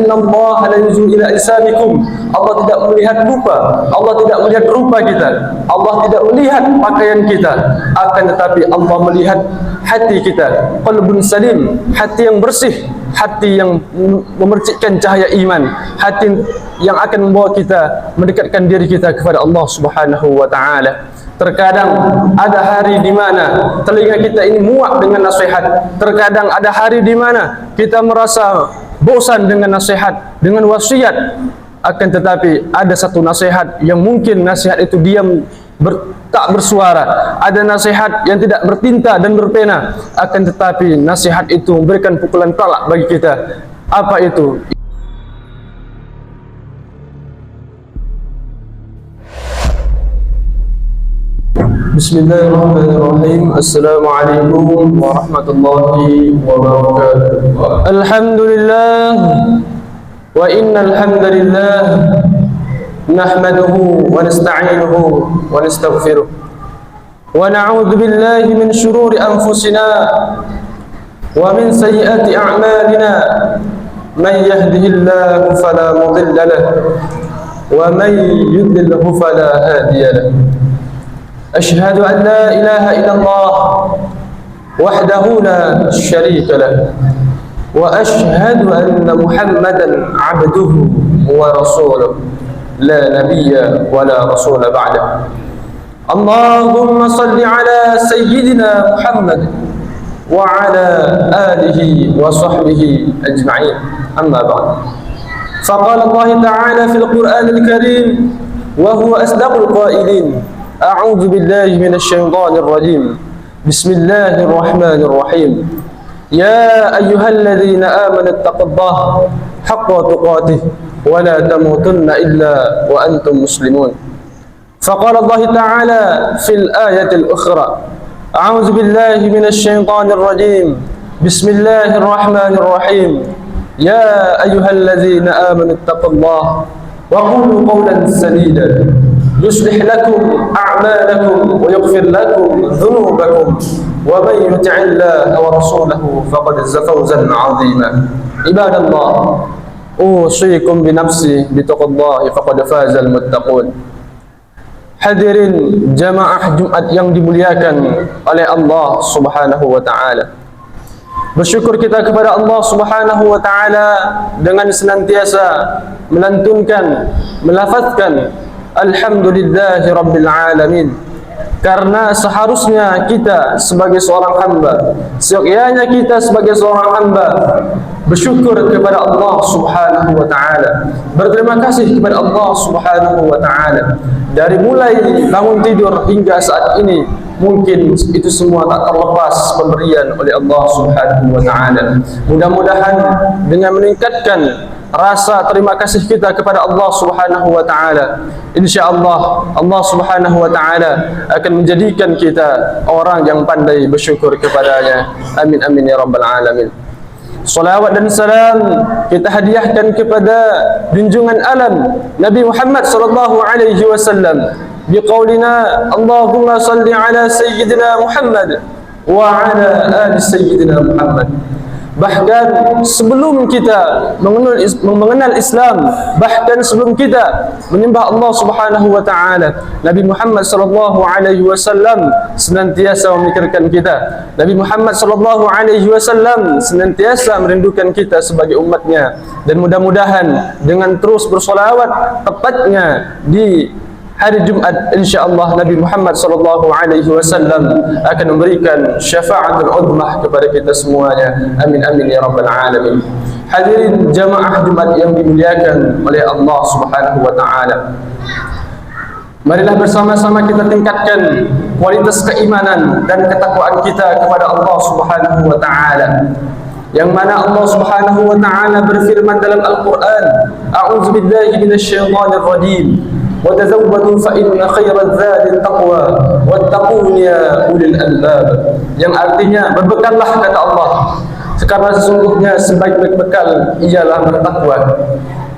Innallaha la yanzuru ila ajsamikum. Allah tidak melihat rupa, Allah tidak melihat rupa kita, Allah tidak melihat pakaian kita, akan tetapi Allah melihat hati kita. Qalbun salim, hati yang bersih, hati yang memercikkan cahaya iman, hati yang akan membawa kita mendekatkan diri kita kepada Allah Subhanahu wa taala. Terkadang ada hari di mana telinga kita ini muak dengan nasihat. Terkadang ada hari di mana kita merasa bosan dengan nasihat, dengan wasiat. Akan tetapi ada satu nasihat yang mungkin nasihat itu diam, tak bersuara. Ada nasihat yang tidak bertinta dan berpena. Akan tetapi nasihat itu memberikan pukulan telak bagi kita. Apa itu? Bismillahirrahmanirrahim. Assalamualaikum warahmatullahi wabarakatuh. Alhamdulillah wa innal hamdalillah nahmaduhu wa nasta'inuhu wa nastaghfiruh wa na'udzu billahi min shururi anfusina wa min sayyiati a'malina. Man yahdihillahu fala mudilla lahu wa man yudlilhu fala hadiya lahu. أشهد أن لا إله إلا الله وحده لا شريك له وأشهد أن محمدا عبده ورسوله لا نبي ولا رسول بعده. اللهم صل على سيدنا محمد وعلى آله وصحبه أجمعين. أما بعد، فقال الله تعالى في القرآن الكريم وهو أصدق القائلين: أعوذ بالله من الشيطان الرجيم. بسم الله الرحمن الرحيم. يا أيها الذين آمنوا اتقوا الله حق تقاته ولا تموتن إلا وأنتم مسلمون. فقال الله تعالى في الآية الأخرى: أعوذ بالله من الشيطان الرجيم. بسم الله الرحمن الرحيم. يا أيها الذين آمنوا اتقوا الله وقولوا قولا سديدا يصلح لكم أعمالكم ويغفر لكم ذنوبكم ومن يطع الله ورسوله فقد فاز فوزا عظيما. عباد الله، أوصيكم بنفسي بتقوى الله فقد فاز المتقون. Hadirin jamaah Jumat yang dimuliakan oleh Allah Subhanahu wa taala. Bersyukur kita kepada Allah Subhanahu wa taala dengan senantiasa melantunkan, melafazkan Alhamdulillahi Rabbil Alamin. Karena seharusnya kita sebagai seorang hamba, seyogyanya kita sebagai seorang hamba bersyukur kepada Allah Subhanahu wa taala, berterima kasih kepada Allah Subhanahu wa taala. Dari mulai bangun tidur hingga saat ini, mungkin itu semua tak terlepas pemberian oleh Allah Subhanahu wa taala. Mudah-mudahan dengan meningkatkan rasa terima kasih kita kepada Allah Subhanahu wa taala, insyaallah Allah Subhanahu wa taala akan menjadikan kita orang yang pandai bersyukur kepadanya. Amin amin ya rabbal alamin. Salawat dan salam kita hadiahkan kepada junjungan alam Nabi Muhammad sallallahu alaihi wasallam biqaulina Allahumma salli ala sayyidina Muhammad wa ala ali sayyidina Muhammad. Bahkan sebelum kita mengenal Islam, bahkan sebelum kita menyembah Allah Subhanahu wa taala, Nabi Muhammad sallallahu alaihi wasallam senantiasa memikirkan kita. Nabi Muhammad sallallahu alaihi wasallam senantiasa merindukan kita sebagai umatnya. Dan mudah-mudahan dengan terus bersolawat tepatnya di hari Jumat, insyaallah Nabi Muhammad sallallahu alaihi wasallam akan memberikan syafaatul uzmah kepada kita semuanya. Amin amin ya rabbal alamin. Hadirin jamaah Jumat yang dimuliakan oleh Allah Subhanahu wa taala. Marilah bersama-sama kita tingkatkan kualitas keimanan dan ketakwaan kita kepada Allah Subhanahu wa taala. Yang mana Allah Subhanahu wa taala berfirman dalam Al-Qur'an, A'udzu billahi minasyaitonir rajim. وَتَزَوَّدُوا فَإِنَّ خَيْرَ الزَّادِ التَّقْوَى وَاتَّقُونِ يَا أُولِي الْأَلْبَابِ. Yang artinya berbekallah kata Allah, karena sesungguhnya sebaik-baik bekal ialah bertakwa.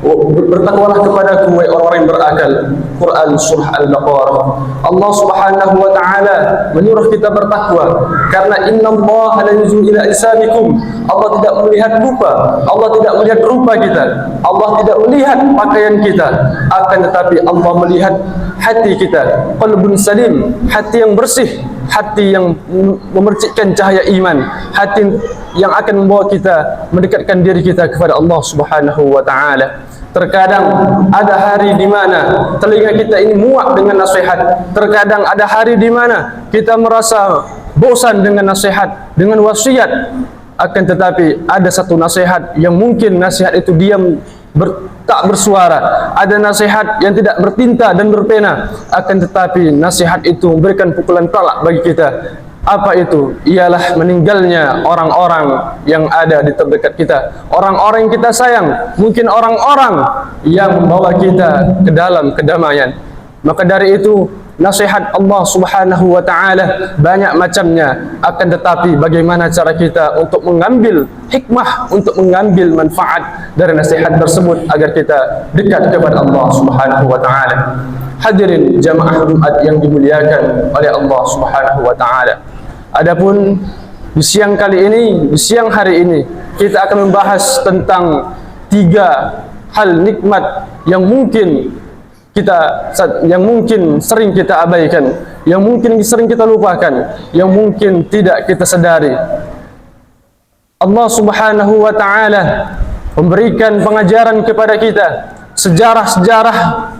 Bertakwalah kepadaku wahai orang-orang yang berakal. Quran surah Al-Baqarah. Allah Subhanahu wa taala menyuruh kita bertakwa karena innallaha la yanzuru ila ajsamikum. Allah tidak melihat rupa, Allah tidak melihat rupa kita, Allah tidak melihat pakaian kita, akan tetapi Allah melihat hati kita. Qalbun salim, hati yang bersih, hati yang memercikkan cahaya iman, hati yang akan membawa kita mendekatkan diri kita kepada Allah Subhanahu wa taala. Terkadang ada hari di mana telinga kita ini muak dengan nasihat. Terkadang ada hari di mana kita merasa bosan dengan nasihat, dengan wasiat. Akan tetapi ada satu nasihat yang mungkin nasihat itu diam, tak bersuara. Ada nasihat yang tidak bertinta dan berpena. Akan tetapi nasihat itu memberikan pukulan telak bagi kita. Apa itu? Ialah meninggalnya orang-orang yang ada di terdekat kita, orang-orang yang kita sayang, mungkin orang-orang yang membawa kita ke dalam kedamaian. Maka dari itu nasihat Allah Subhanahu wa taala banyak macamnya, akan tetapi bagaimana cara kita untuk mengambil hikmah, untuk mengambil manfaat dari nasihat tersebut agar kita dekat kepada Allah Subhanahu wa taala. Hadirin jamaah Jumat yang dimuliakan oleh Allah Subhanahu wa taala. Adapun di siang kali ini, di siang hari ini, kita akan membahas tentang 3 hal nikmat yang mungkin sering kita abaikan, yang mungkin sering kita lupakan, yang mungkin tidak kita sadari. Allah Subhanahu wa taala memberikan pengajaran kepada kita sejarah-sejarah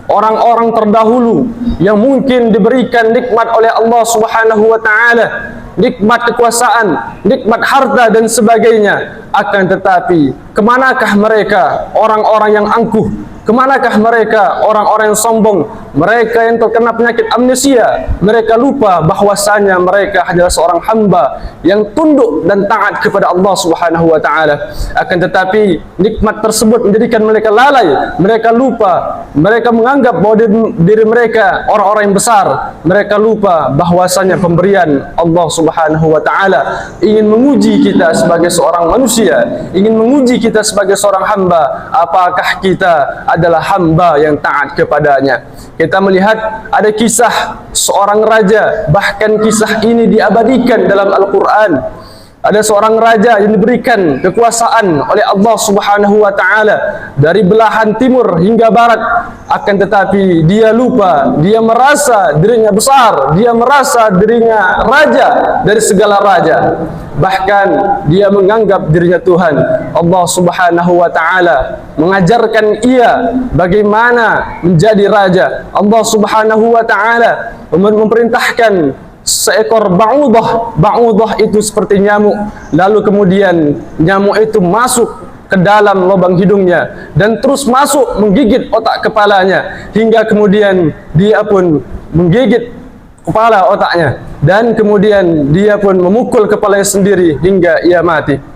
orang-orang terdahulu yang mungkin diberikan nikmat oleh Allah Subhanahu wa taala, nikmat kekuasaan, nikmat harta dan sebagainya. Akan tetapi kemanakah mereka orang-orang yang angkuh? Kemanakah mereka orang-orang yang sombong? Mereka yang terkena penyakit amnesia. Mereka lupa bahwasanya mereka adalah seorang hamba yang tunduk dan taat kepada Allah Subhanahu wa taala. Akan tetapi nikmat tersebut menjadikan mereka lalai. Mereka lupa. Mereka menganggap bahwa diri mereka orang-orang yang besar. Mereka lupa bahwasanya pemberian Allah Subhanahu wa taala ingin menguji kita sebagai seorang manusia, ingin menguji kita sebagai seorang hamba. Apakah kita adalah hamba yang taat kepadanya? Kita melihat ada kisah seorang raja, bahkan kisah ini diabadikan dalam Al-Quran. Ada seorang raja yang diberikan kekuasaan oleh Allah Subhanahu wa taala dari belahan timur hingga barat. Akan tetapi dia lupa, dia merasa dirinya besar, dia merasa dirinya raja dari segala raja. Bahkan dia menganggap dirinya Tuhan. Allah Subhanahu wa taala mengajarkan ia bagaimana menjadi raja. Allah Subhanahu wa taala memerintahkan seekor ba'udah. Ba'udah itu seperti nyamuk. Lalu kemudian nyamuk itu masuk ke dalam lubang hidungnya dan terus masuk menggigit otak kepalanya, hingga kemudian dia pun menggigit kepala otaknya, dan kemudian dia pun memukul kepalanya sendiri hingga ia mati.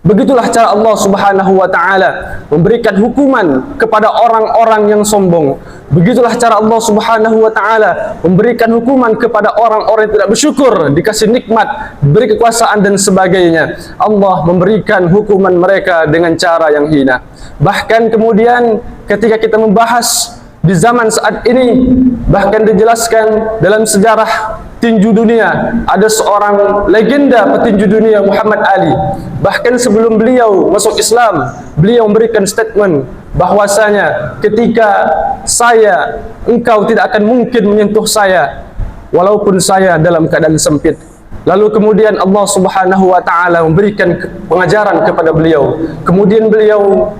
Begitulah cara Allah Subhanahu wa taala memberikan hukuman kepada orang-orang yang sombong. Begitulah cara Allah Subhanahu wa taala memberikan hukuman kepada orang-orang yang tidak bersyukur, dikasih nikmat, diberi kekuasaan dan sebagainya. Allah memberikan hukuman mereka dengan cara yang hina. Bahkan kemudian ketika kita membahas di zaman saat ini, bahkan dijelaskan dalam sejarah tinju dunia, ada seorang legenda petinju dunia, Muhammad Ali. Bahkan sebelum beliau masuk Islam, beliau memberikan statement bahwasanya ketika engkau tidak akan mungkin menyentuh saya walaupun saya dalam keadaan sempit. Lalu kemudian Allah Subhanahu wa taala memberikan pengajaran kepada beliau. Kemudian beliau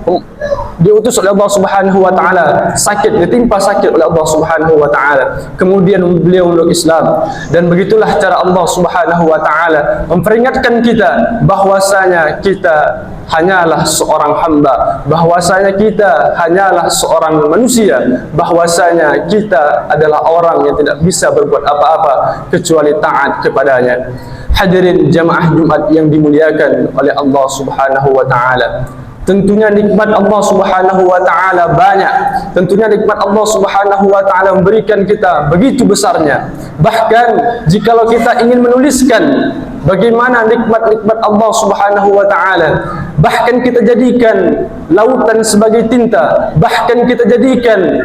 diutus oleh Allah Subhanahu wa taala, ditimpa sakit oleh Allah Subhanahu wa taala. Kemudian beliau meluk Islam. Dan begitulah cara Allah Subhanahu wa taala memperingatkan kita bahwasanya kita hanyalah seorang hamba, bahwasanya kita hanyalah seorang manusia, bahwasanya kita adalah orang yang tidak bisa berbuat apa-apa kecuali taat kepadanya. Hadirin jamaah Jumat yang dimuliakan oleh Allah Subhanahu wa taala. Tentunya nikmat Allah Subhanahu wa taala banyak. Tentunya nikmat Allah Subhanahu wa taala memberikan kita begitu besarnya. Bahkan jikalau kita ingin menuliskan bagaimana nikmat-nikmat Allah Subhanahu wa taala, bahkan kita jadikan lautan sebagai tinta, bahkan kita jadikan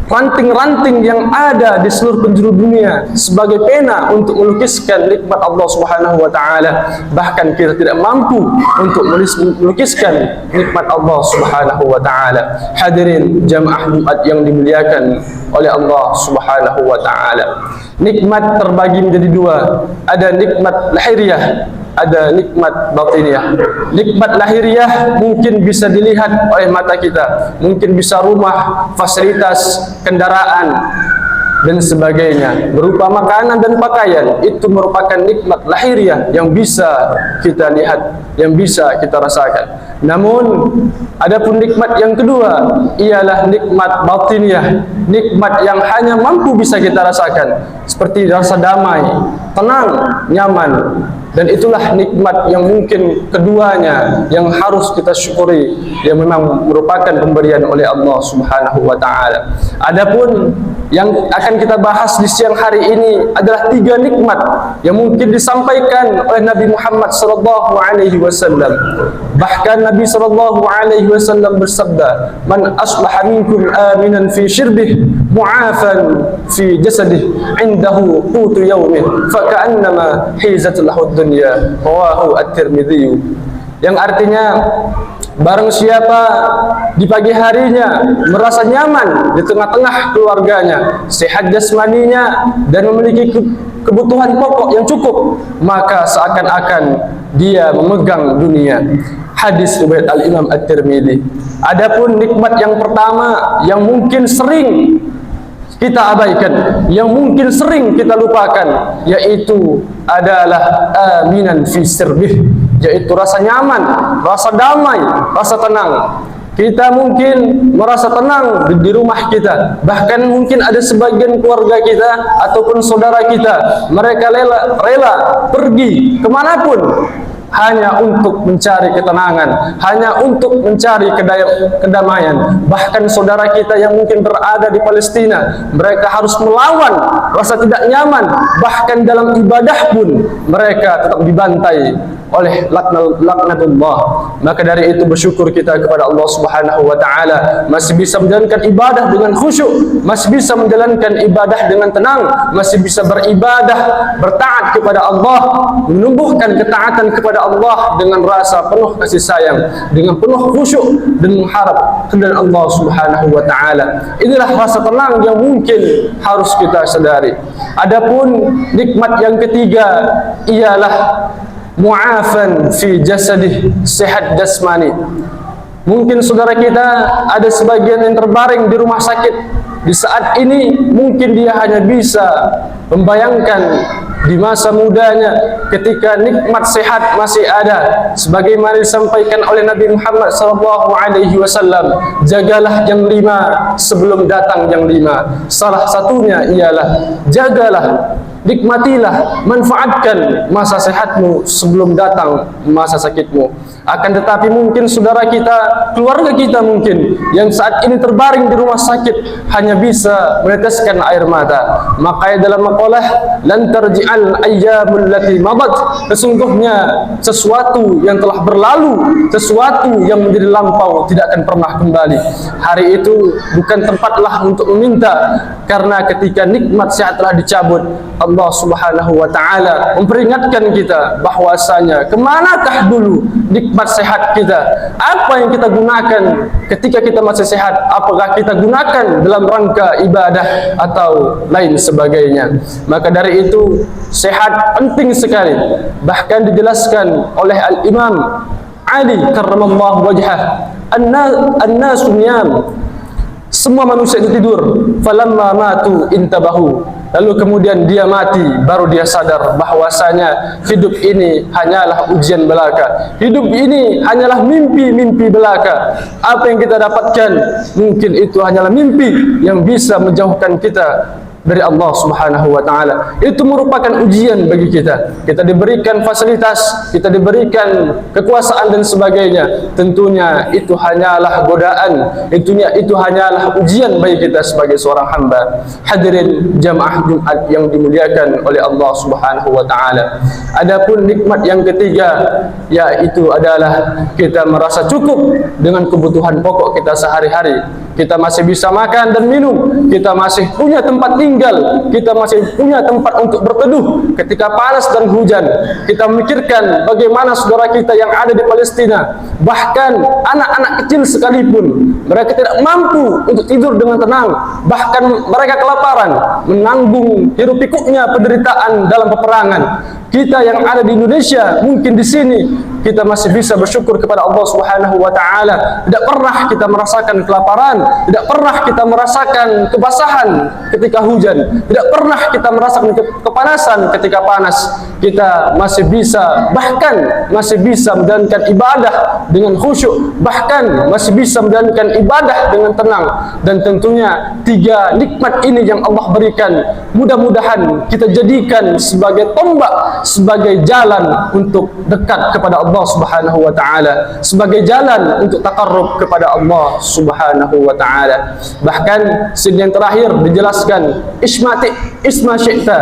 ranting-ranting yang ada di seluruh penjuru dunia sebagai pena untuk melukiskan nikmat Allah Subhanahu wa taala. Bahkan kita tidak mampu untuk melukiskan nikmat Allah Subhanahu wa taala. Hadirin jamaah Jumat yang dimuliakan oleh Allah Subhanahu wa taala. Nikmat terbagi menjadi dua, ada nikmat lahiriah, ada nikmat batiniah. Nikmat lahiriah mungkin bisa dilihat oleh mata kita, mungkin bisa rumah, fasilitas, kendaraan dan sebagainya, berupa makanan dan pakaian. Itu merupakan nikmat lahiriah yang bisa kita lihat, yang bisa kita rasakan. Namun adapun nikmat yang kedua ialah nikmat batiniah, nikmat yang hanya mampu bisa kita rasakan, seperti rasa damai, tenang, nyaman. Dan itulah nikmat yang mungkin keduanya yang harus kita syukuri, yang memang merupakan pemberian oleh Allah Subhanahu wa taala. Adapun yang akan kita bahas di siang hari ini adalah tiga nikmat yang mungkin disampaikan oleh Nabi Muhammad sallallahu alaihi wasallam. Bahkan Nabi sallallahu alaihi wasallam bersabda, "Man aslaha minkum aminan fi shirbih, mu'afan fi jasadih, indahu qutu yaumih, fa ka'annama hizat lahu dunya." Rawahu At-Tirmidzi. Yang artinya, barang siapa di pagi harinya merasa nyaman di tengah-tengah keluarganya, sehat jasmaninya dan memiliki kebutuhan pokok yang cukup, maka seakan-akan dia memegang dunia. Hadis riwayat Al-Imam At-Tirmidzi. Adapun nikmat yang pertama yang mungkin sering kita abaikan, yang mungkin sering kita lupakan, yaitu adalah aminan fi sirbih, yaitu rasa nyaman, rasa damai, rasa tenang. Kita mungkin merasa tenang di rumah kita, bahkan mungkin ada sebagian keluarga kita ataupun saudara kita, mereka rela pergi kemanapun hanya untuk mencari ketenangan, hanya untuk mencari kedamaian. Bahkan saudara kita yang mungkin berada di Palestina, mereka harus melawan rasa tidak nyaman, bahkan dalam ibadah pun mereka tetap dibantai oleh laknatullah. Maka dari itu bersyukur kita kepada Allah Subhanahu wa taala, masih bisa menjalankan ibadah dengan khusyuk, masih bisa menjalankan ibadah dengan tenang, masih bisa beribadah, bertaat kepada Allah, menumbuhkan ketaatan kepada Allah dengan rasa penuh kasih sayang, dengan penuh khusyuk dan mengharap keridhaan Allah Subhanahu wa taala. Inilah rasa tenang yang mungkin harus kita sadari. Adapun nikmat yang ketiga ialah mu'afan fi jasadih, sehat jasmani. Mungkin saudara kita ada sebagian yang terbaring di rumah sakit. Di saat ini mungkin dia hanya bisa membayangkan di masa mudanya ketika nikmat sehat masih ada, sebagaimana disampaikan oleh Nabi Muhammad SAW, jagalah yang 5 sebelum datang yang 5. Salah satunya ialah jagalah, nikmatilah, manfaatkan masa sehatmu sebelum datang masa sakitmu. Akan tetapi mungkin saudara kita, keluarga kita mungkin yang saat ini terbaring di rumah sakit hanya bisa meneteskan air mata. Makanya dalam maqalah, lan tarji'al ayyamul lati madat, sesungguhnya sesuatu yang telah berlalu, sesuatu yang menjadi lampau tidak akan pernah kembali. Hari itu bukan tempatlah untuk meminta, karena ketika nikmat sehat telah dicabut, Allah Subhanahu wa taala memperingatkan kita bahwasanya kemanakah dulu nikmat sehat kita? Apa yang kita gunakan ketika kita masih sehat? Apakah kita gunakan dalam rangka ibadah atau lain sebagainya? Maka dari itu sehat penting sekali. Bahkan dijelaskan oleh Al-Imam Ali karramallahu wajhah, an-nasu niyam, semua manusia itu tidur, falamma matu intabahu, lalu kemudian dia mati, baru dia sadar bahwasanya hidup ini hanyalah ujian belaka, hidup ini hanyalah mimpi-mimpi belaka. Apa yang kita dapatkan mungkin itu hanyalah mimpi yang bisa menjauhkan kita dari Allah Subhanahu wa taala. Itu merupakan ujian bagi kita. Kita diberikan fasilitas, kita diberikan kekuasaan dan sebagainya. Tentunya itu hanyalah godaan, itu hanyalah ujian bagi kita sebagai seorang hamba. Hadirin jamaah Jumat yang dimuliakan oleh Allah Subhanahu wa taala. Adapun nikmat yang ketiga, yaitu adalah kita merasa cukup dengan kebutuhan pokok kita sehari-hari. Kita masih bisa makan dan minum, kita masih punya tempat tinggal, kita masih punya tempat untuk berteduh ketika panas dan hujan. Kita memikirkan bagaimana saudara kita yang ada di Palestina, bahkan anak-anak kecil sekalipun, mereka tidak mampu untuk tidur dengan tenang, bahkan mereka kelaparan, menanggung hiruk pikuknya penderitaan dalam peperangan. Kita yang ada di Indonesia, mungkin di sini kita masih bisa bersyukur kepada Allah Subhanahu wa taala. Tidak pernah kita merasakan kelaparan, tidak pernah kita merasakan kebasahan ketika hujan, tidak pernah kita merasakan kepanasan ketika panas. Kita masih bisa, bahkan masih bisa menjalankan ibadah dengan khusyuk, bahkan masih bisa menjalankan ibadah dengan tenang. Dan tentunya tiga nikmat ini yang Allah berikan, mudah-mudahan kita jadikan sebagai tombak, sebagai jalan untuk dekat kepada Allah Subhanahu wa taala, sebagai jalan untuk taqarrub kepada Allah Subhanahu wa taala. Bahkan sini yang terakhir dijelaskan, isma syi'ta,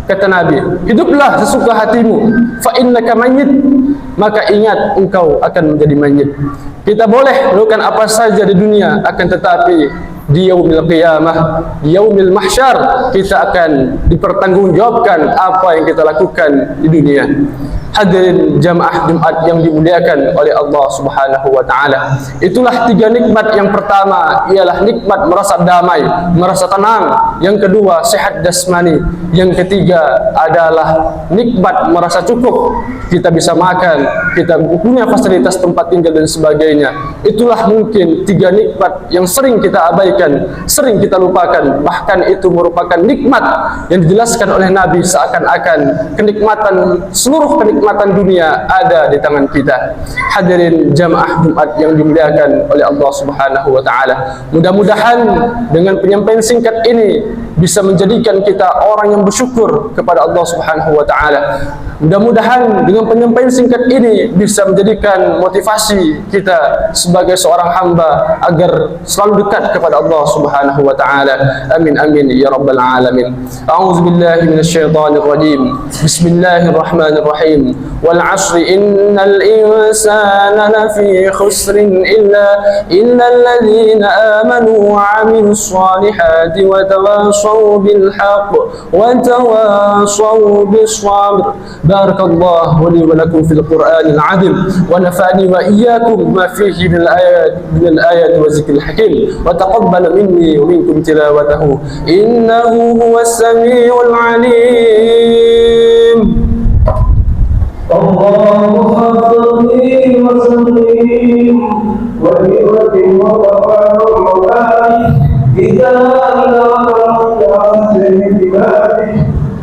kata Nabi, hiduplah sesuka hatimu, fa innaka mayyit, maka ingat engkau akan menjadi mayyit. Kita boleh melakukan apa saja di dunia, akan tetapi di yaumil qiyamah, di yaumil mahsyar, kita akan dipertanggungjawabkan apa yang kita lakukan di dunia. Hadirin jamaah Jumat yang dimuliakan oleh Allah Subhanahu wa taala. Itulah tiga nikmat. Yang pertama ialah nikmat merasa damai, merasa tenang. Yang kedua sehat jasmani. Yang ketiga adalah nikmat merasa cukup. Kita bisa makan, kita punya fasilitas tempat tinggal dan sebagainya. Itulah mungkin tiga nikmat yang sering kita abaikan, sering kita lupakan. Bahkan itu merupakan nikmat yang dijelaskan oleh Nabi seakan-akan kenikmatan, seluruh kenikmatan dunia ada di tangan kita. Hadirin jamaah Jumat yang dimuliakan oleh Allah Subhanahu wa taala. Mudah-mudahan dengan penyampaian singkat ini bisa menjadikan kita orang yang bersyukur kepada Allah Subhanahu wa taala. Mudah-mudahan dengan penyampaian singkat ini bisa menjadikan motivasi kita sebagai seorang hamba agar selalu dekat kepada Allah Subhanahu wa taala. Amin amin ya rabbal alamin. A'udzubillahi minasyaitonir rajim. Bismillahirrahmanirrahim. Wal 'ashri innal insana lafi khusrin illa alladhina amanu wa 'amilus solihati wa tawashaw bil haqq wa tawashaw bis sabr. Barakallahu li wa lakum fil Qur'anil 'azim wa nafa'ani wa iyyakum ma fihi min al-ayati wa zikril hakim wa taqabbal minni wa minkum tilawatahu innahu huwas samiul 'alim. Allahu salli wa sallim wa barik wa barik kita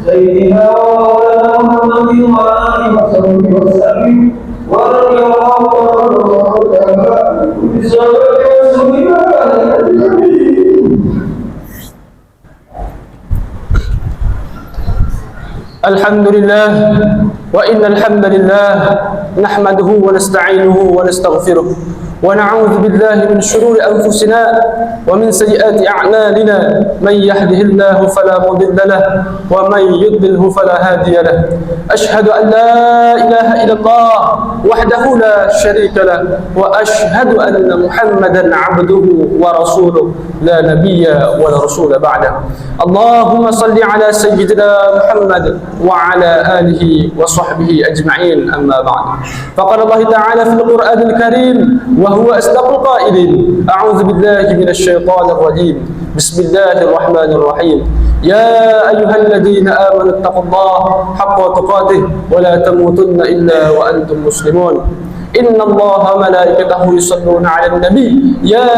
Sayyidina wa Muhammadin wa alihi wa sallam wa radiyallahu ta'ala bi sahabati Rasulillah. Alhamdulillah wa innal hamdalillah nahmaduhu wa nasta'inuhu wa nastaghfiruh wa na'udzu billahi min shururi anfusina wa min sayyiati a'malina man yahdihillahu fala mudilla lahu wa man yudlilhu fala hadiya lahu. Ashhadu an la ilaha illallah wahdahu la syarika lahu wa ashhadu anna Muhammadan 'abduhu wa rasuluhu la nabiyya wa la rasula ba'da. Allahumma salli ala sayyidina Muhammad wa ala alihi wa sahbihi ajma'in, amma ba'd. Faqala Allah ta'ala fil Qur'anil Karim wa huwa asdaqul qailin. A'udzu billahi minasy syaithanir rajim. Bismillahir rahmanir rahim. Ya ayyuhalladzina amanu taqullaha haqqa tuqatih wa la tamutunna illa wa antum muslimun. إن الله وملائكته يصلون على النبي يا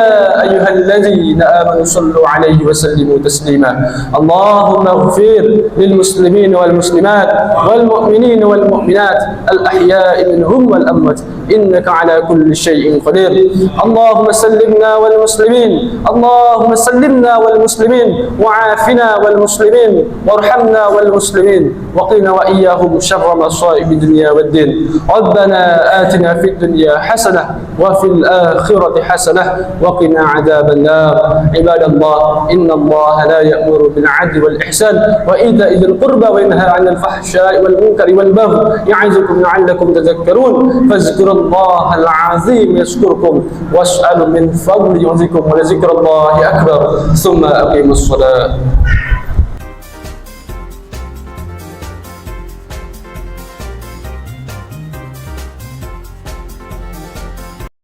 أيها الذين آمنوا صلوا عليه وسلموا تسليما. اللهم اغفر للمسلمين والمسلمات والمؤمنين والمؤمنات الأحياء منهم والأموات إنك على كل شيء قدير. اللهم سلمنا والمسلمين، اللهم سلمنا والمسلمين، وعافنا والمسلمين، وارحمنا والمسلمين، وقنا وإياهم شر مصائب الدنيا والدين. ربنا آتنا في الدنيا حسنة وفي الآخرة حسنة وقنا عذاب النار. عباد الله، إن الله لا يأمر بالعدل والإحسان وإيتاء ذي القربى وينهى عن الفحشاء والمنكر والبغي يعظكم لعلكم تذكرون. فاذكروا الله العظيم يذكركم واسألوا من فضله يعطيكم ولذكر الله أكبر. ثم أقيموا الصلاة.